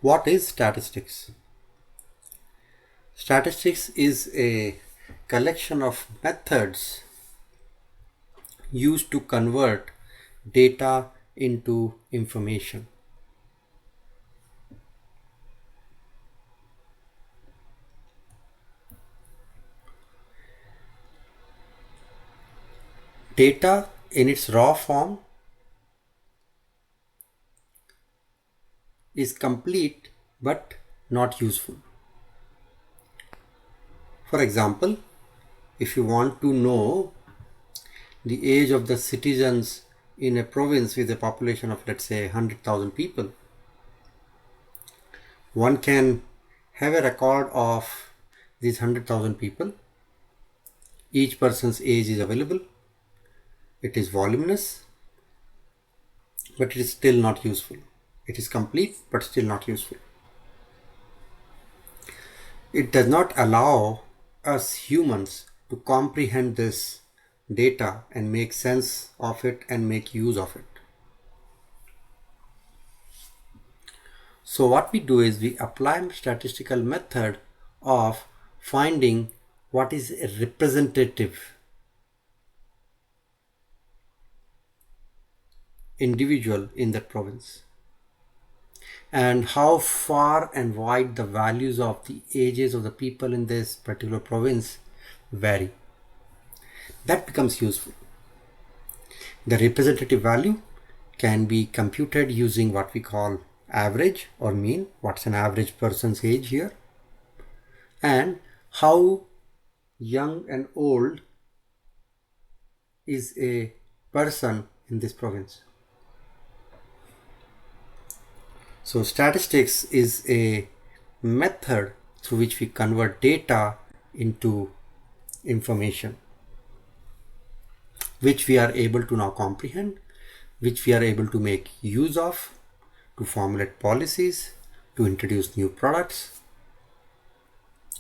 What is statistics? Statistics is a collection of methods used to convert data into information. Data in its raw form is complete but not useful. For example, if you want to know the age of the citizens in a province with a population of, let's say, 100,000 people, one can have a record of these 100,000 people. Each person's age is available. It is voluminous, but it is still not useful. It is complete, but still not useful. It does not allow us humans to comprehend this data and make sense of it and make use of it. So what we do is we apply a statistical method of finding what is a representative individual in that province and how far and wide the values of the ages of the people in this particular province vary. That becomes useful. The representative value can be computed using what we call average or mean. What's an average person's age here? And how young and old is a person in this province. So statistics is a method through which we convert data into information, which we are able to now comprehend, which we are able to make use of, to formulate policies, to introduce new products,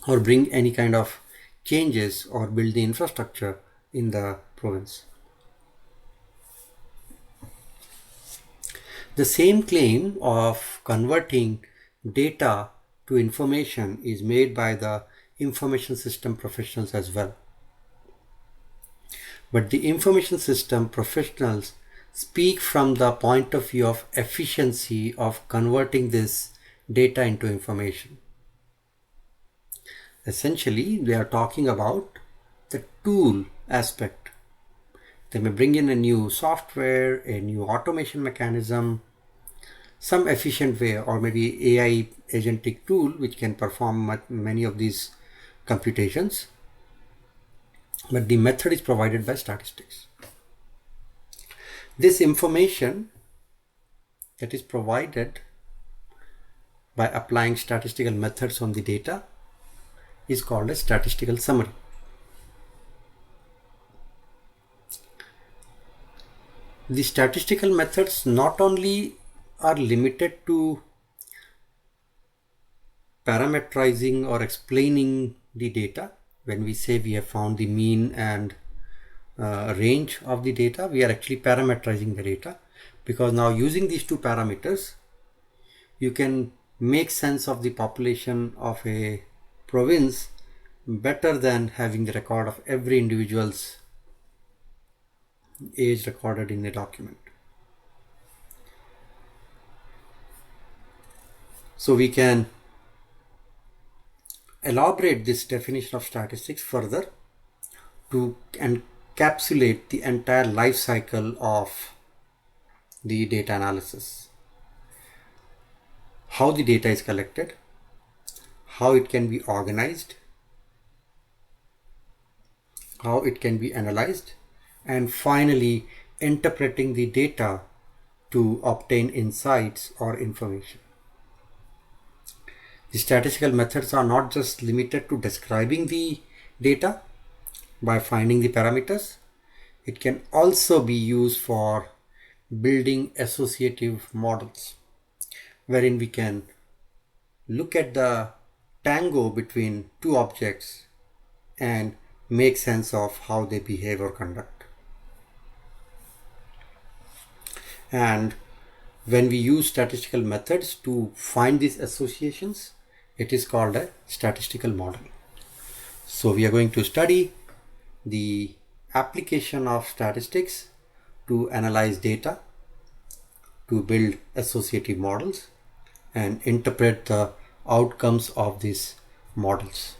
or bring any kind of changes or build the infrastructure in the province. The same claim of converting data to information is made by the information system professionals as well. But the information system professionals speak from the point of view of efficiency of converting this data into information. Essentially, they are talking about the tool aspect. They may bring in a new software, a new automation mechanism, some efficient way, or maybe AI agentic tool which can perform many of these computations. But the method is provided by statistics. This information that is provided by applying statistical methods on the data is called a statistical summary. The statistical methods not only are limited to parameterizing or explaining the data. When we say we have found the mean and range of the data, we are actually parameterizing the data, because now using these two parameters, you can make sense of the population of a province better than having the record of every individual's age recorded in a document. So we can elaborate this definition of statistics further to encapsulate the entire life cycle of the data analysis. How the data is collected, how it can be organized, how it can be analyzed, and finally interpreting the data to obtain insights or information. The statistical methods are not just limited to describing the data by finding the parameters. It can also be used for building associative models, wherein we can look at the tango between two objects and make sense of how they behave or conduct. And when we use statistical methods to find these associations, it is called a statistical model. So we are going to study the application of statistics to analyze data, to build associative models and interpret the outcomes of these models.